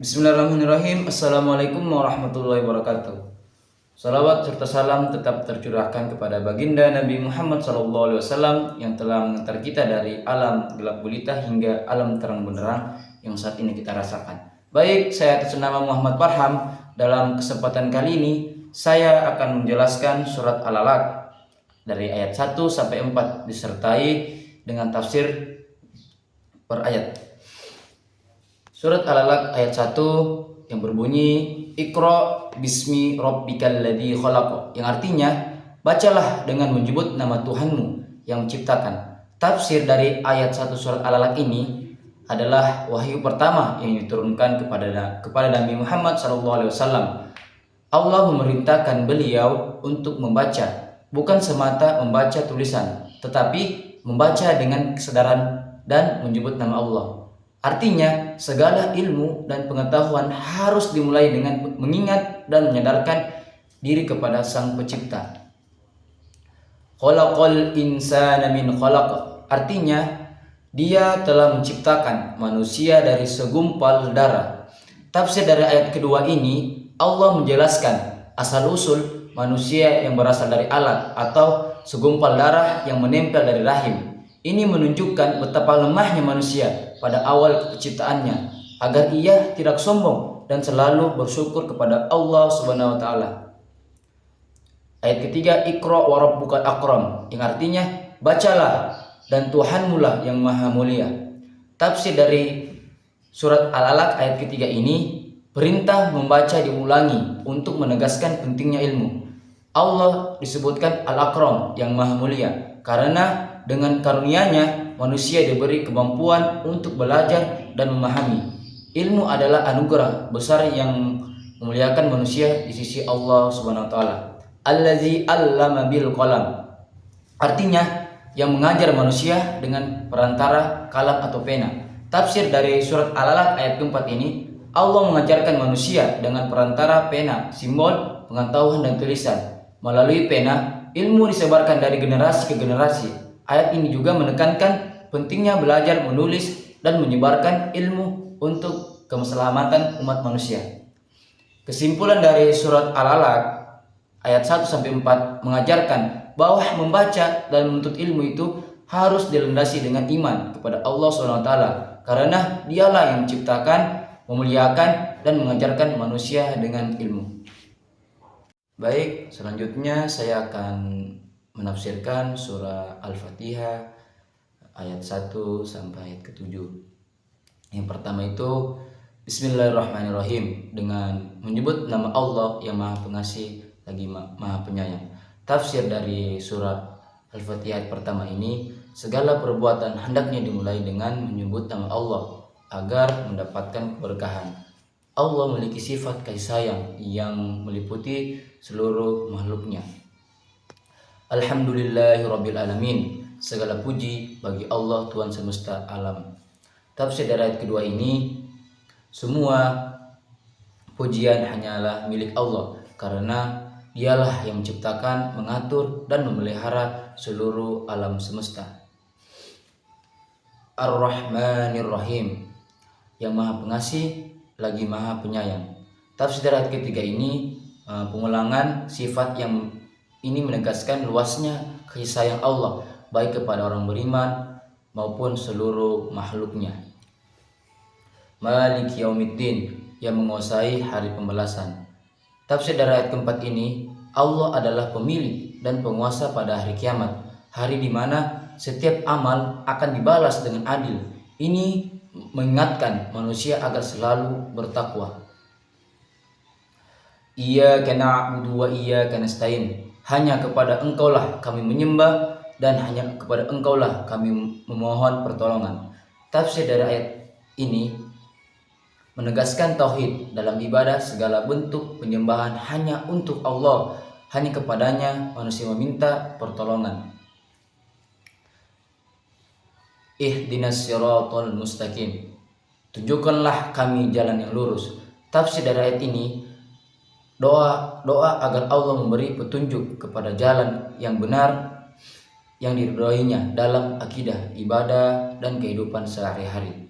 Bismillahirrahmanirrahim. Assalamualaikum warahmatullahi wabarakatuh. Salawat serta salam tetap tercurahkan kepada baginda Nabi Muhammad SAW yang telah mengantar kita dari alam gelap gulita hingga alam terang benderang yang saat ini kita rasakan. Baik, saya atas nama Muhammad Farham. Dalam kesempatan kali ini saya akan menjelaskan surat Al-Alaq dari ayat 1 sampai 4 disertai dengan tafsir per ayat. Surat Al-Alaq ayat 1 yang berbunyi Iqra bismi rabbikal ladzi khalaq, yang artinya bacalah dengan menyebut nama Tuhanmu yang menciptakan. Tafsir dari ayat 1 surat Al-Alaq ini adalah wahyu pertama yang diturunkan kepada Nabi Muhammad SAW. Allah memerintahkan beliau untuk membaca, bukan semata membaca tulisan, tetapi membaca dengan kesadaran dan menyebut nama Allah. Artinya, segala ilmu dan pengetahuan harus dimulai dengan mengingat dan menyadarkan diri kepada Sang Pencipta. Khalaqal insana min khalaq, artinya Dia telah menciptakan manusia dari segumpal darah. Tafsir dari ayat kedua ini, Allah menjelaskan asal-usul manusia yang berasal dari alat atau segumpal darah yang menempel dari rahim. Ini menunjukkan betapa lemahnya manusia pada awal penciptaannya, agar ia tidak sombong dan selalu bersyukur kepada Allah Subhanahu wa taala. Ayat ketiga, Iqra wa rabbukal akram, yang artinya bacalah dan Tuhanmu lah yang maha mulia. Tafsir dari surat Al-Alaq ayat ketiga ini, perintah membaca diulangi untuk menegaskan pentingnya ilmu. Allah disebutkan Al-Akram, yang maha mulia, karena dengan karunia-Nya manusia diberi kemampuan untuk belajar dan memahami. Ilmu adalah anugerah besar yang memuliakan manusia di sisi Allah Subhanahu wa taala. Allazi 'allama bil qalam, artinya yang mengajar manusia dengan perantara kalam atau pena. Tafsir dari surat Al-Alaq ayat keempat ini, Allah mengajarkan manusia dengan perantara pena, simbol, pengetahuan dan tulisan. Melalui pena, ilmu disebarkan dari generasi ke generasi. Ayat ini juga menekankan pentingnya belajar menulis dan menyebarkan ilmu untuk keselamatan umat manusia. Kesimpulan dari surat Al-Alaq ayat 1 sampai 4 mengajarkan bahwa membaca dan menuntut ilmu itu harus dilandasi dengan iman kepada Allah SWT, karena Dialah yang menciptakan, memuliakan dan mengajarkan manusia dengan ilmu. Baik, selanjutnya saya akan menafsirkan surah Al-Fatihah ayat 1 sampai ayat ke-7. Yang pertama itu Bismillahirrahmanirrahim, dengan menyebut nama Allah yang Maha Pengasih lagi Maha Penyayang. Tafsir dari surah Al-Fatihah ayat pertama ini, segala perbuatan hendaknya dimulai dengan menyebut nama Allah agar mendapatkan keberkahan. Allah memiliki sifat kasih sayang yang meliputi seluruh makhluknya. Alhamdulillahirabbil alamin, segala puji bagi Allah Tuhan semesta alam. Tafsir dari ayat kedua ini, semua pujian hanyalah milik Allah, karena Dialah yang menciptakan, mengatur dan memelihara seluruh alam semesta. Ar-Rahmanir-Rahim, yang Maha Pengasih lagi Maha Penyayang. Tafsir dari ayat ketiga ini, pengulangan sifat yang ini menegaskan luasnya kasih sayang Allah baik kepada orang beriman maupun seluruh makhluknya. Maliki yaumiddin, yang menguasai hari pembalasan. Tafsir dari ayat keempat ini, Allah adalah pemilik dan penguasa pada hari kiamat, hari di mana setiap amal akan dibalas dengan adil. Ini mengingatkan manusia agar selalu bertakwa. Iyyaka na'budu wa iyyaka nasta'in, hanya kepada Engkaulah kami menyembah dan hanya kepada Engkaulah kami memohon pertolongan. Tafsir dari ayat ini menegaskan tauhid dalam ibadah, segala bentuk penyembahan hanya untuk Allah, hanya kepadanya manusia meminta pertolongan. Ihdinas siratal mustaqim, tunjukkanlah kami jalan yang lurus. Tafsir dari ayat ini, doa agar Allah memberi petunjuk kepada jalan yang benar yang diridhoinya dalam akidah, ibadah dan kehidupan sehari-hari.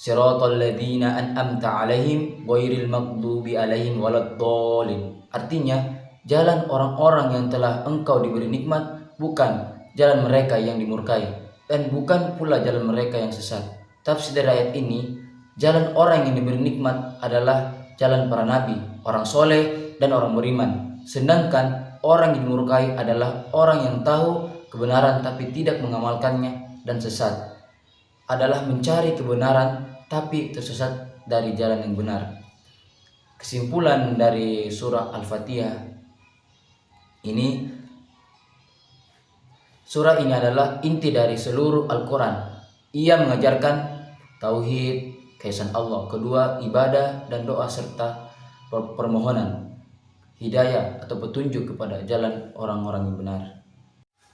Siratal ladzina an'amta 'alaihim ghairil maghdubi 'alaihim waladdallin. Artinya, jalan orang-orang yang telah engkau diberi nikmat, bukan jalan mereka yang dimurkai, dan bukan pula jalan mereka yang sesat. Tafsir dari ayat ini, jalan orang yang diberi nikmat adalah jalan para nabi, orang soleh, dan orang beriman. Sedangkan orang yang dimurkai adalah orang yang tahu kebenaran tapi tidak mengamalkannya, dan sesat adalah mencari kebenaran tapi tersesat dari jalan yang benar. Kesimpulan dari surah Al-Fatihah ini, surah ini adalah inti dari seluruh Al-Quran. Ia mengajarkan tauhid, keesaan Allah, kedua ibadah dan doa serta permohonan hidayah atau petunjuk kepada jalan orang-orang yang benar.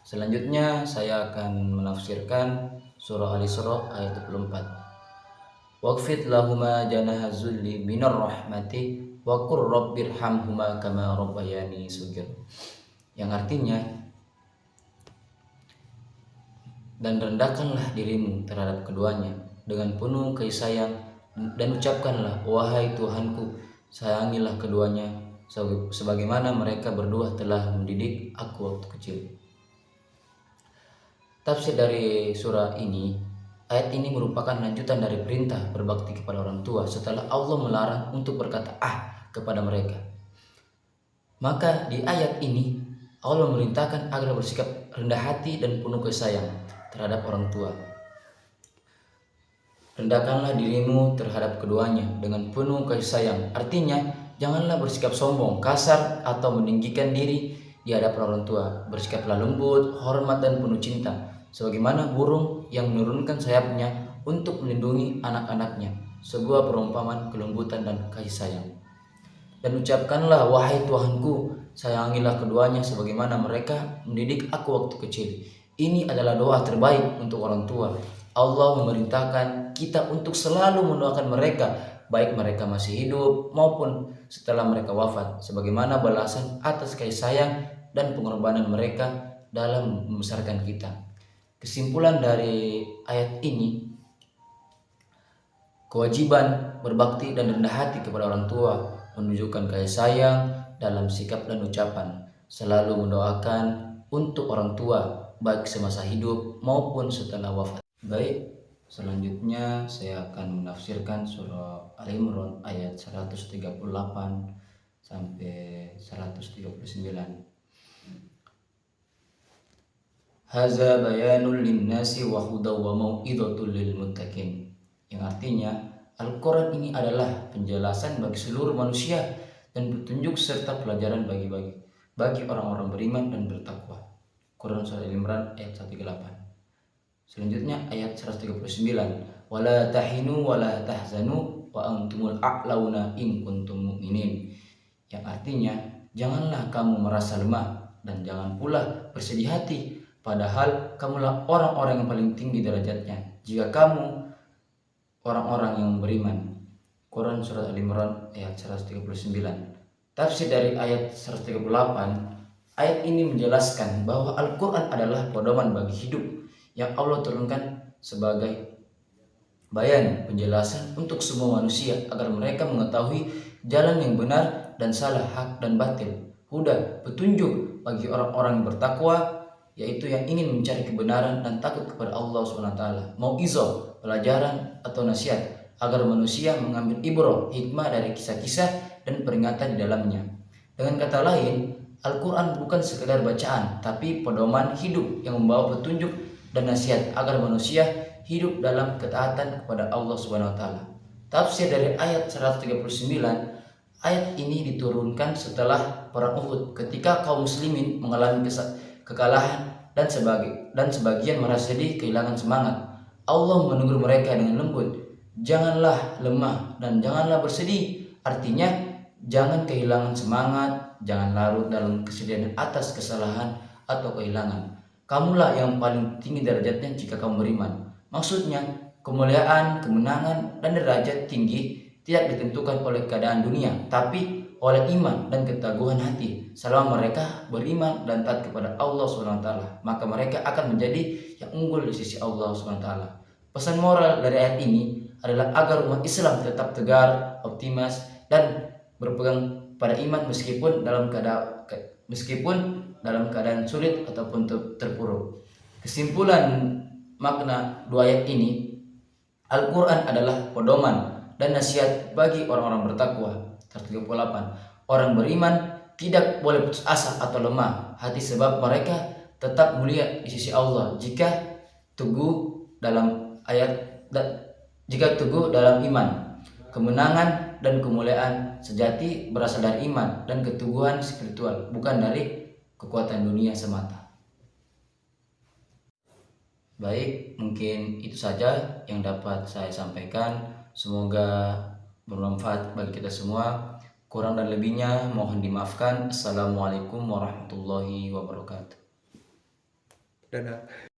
Selanjutnya saya akan menafsirkan surah Al-Isra ayat 24. Waqfid lahuma janaha zulli minar rahmati wa qur rabbirhamhuma kama rabbayani shaghir. Yang artinya, dan rendahkanlah dirimu terhadap keduanya dengan penuh kasih sayang, dan ucapkanlah, wahai Tuhanku, sayangilah keduanya sebagaimana mereka berdua telah mendidik aku waktu kecil. Tafsir dari surah ini, ayat ini merupakan lanjutan dari perintah berbakti kepada orang tua setelah Allah melarang untuk berkata kepada mereka. Maka di ayat ini Allah memerintahkan agar bersikap rendah hati dan penuh kasih sayang terhadap orang tua. Rendahkanlah dirimu terhadap keduanya dengan penuh kasih sayang. Artinya, janganlah bersikap sombong, kasar, atau meninggikan diri di hadapan orang tua. Bersikaplah lembut, hormat, dan penuh cinta, sebagaimana burung yang menurunkan sayapnya untuk melindungi anak-anaknya. Sebuah perumpamaan kelembutan dan kasih sayang. Dan ucapkanlah, wahai Tuhanku, sayangilah keduanya sebagaimana mereka mendidik aku waktu kecil. Ini adalah doa terbaik untuk orang tua. Allah memerintahkan kita untuk selalu mendoakan mereka, baik mereka masih hidup maupun setelah mereka wafat, sebagaimana balasan atas kasih sayang dan pengorbanan mereka dalam membesarkan kita. Kesimpulan dari ayat ini, kewajiban berbakti dan rendah hati kepada orang tua, menunjukkan kasih sayang dalam sikap dan ucapan, selalu mendoakan untuk orang tua baik semasa hidup maupun setelah wafat. Baik, selanjutnya saya akan menafsirkan surah Al-Imran ayat 138 sampai 139. Haza bayanul linnasi wa hudaw wa mau'izatul lil muttaqin. Yang artinya, Al-Quran ini adalah penjelasan bagi seluruh manusia dan petunjuk serta pelajaran bagi orang-orang beriman dan bertakwa. Quran surah Al-Imran ayat 138. Selanjutnya ayat 139. Wala tahinu wala tahzanu wa antumul a'launa in kuntum mu'minin. Yang artinya, janganlah kamu merasa lemah dan jangan pula bersedih hati, padahal kamulah orang-orang yang paling tinggi derajatnya jika kamu orang-orang yang beriman. Quran surat Al-Imran ayat 139. Tafsir dari ayat 138, ayat ini menjelaskan bahwa Al-Quran adalah pedoman bagi hidup yang Allah turunkan sebagai bayan, penjelasan untuk semua manusia agar mereka mengetahui jalan yang benar dan salah, hak dan batil. Huda, petunjuk bagi orang-orang yang bertakwa, yaitu yang ingin mencari kebenaran dan takut kepada Allah SWT. Mau'izah, pelajaran atau nasihat agar manusia mengambil ibrah, hikmah dari kisah-kisah dan peringatan di dalamnya. Dengan kata lain, Al-Quran bukan sekedar bacaan, tapi pedoman hidup yang membawa petunjuk dan nasihat agar manusia hidup dalam ketaatan kepada Allah SWT. Tafsir dari ayat 139, ayat ini diturunkan setelah perang Uhud ketika kaum muslimin mengalami kekalahan dan sebagian merasa sedih, kehilangan semangat. Allah menegur mereka dengan lembut, janganlah lemah dan janganlah bersedih. Artinya, jangan kehilangan semangat, jangan larut dalam kesedihan atas kesalahan atau kehilangan. Kamulah yang paling tinggi derajatnya jika kamu beriman. Maksudnya, kemuliaan, kemenangan, dan derajat tinggi tidak ditentukan oleh keadaan dunia, tapi oleh iman dan keteguhan hati. Selama mereka beriman dan taat kepada Allah SWT, maka mereka akan menjadi yang unggul di sisi Allah SWT. Pesan moral dari ayat ini adalah agar umat Islam tetap tegar, optimis, dan berpegang pada iman meskipun dalam keadaan sulit ataupun terpuruk. Kesimpulan makna dua ayat ini, Al-Quran adalah pedoman dan nasihat bagi orang-orang bertakwa. 38. Orang beriman tidak boleh putus asa atau lemah hati sebab mereka tetap mulia di sisi Allah jika teguh dalam iman. Kemenangan dan kemuliaan sejati berasal dari iman dan keteguhan spiritual, bukan dari kekuatan dunia semata. Baik, mungkin itu saja yang dapat saya sampaikan. Semoga bermanfaat bagi kita semua. Kurang dan lebihnya mohon dimaafkan. Assalamualaikum warahmatullahi wabarakatuh. Dadah.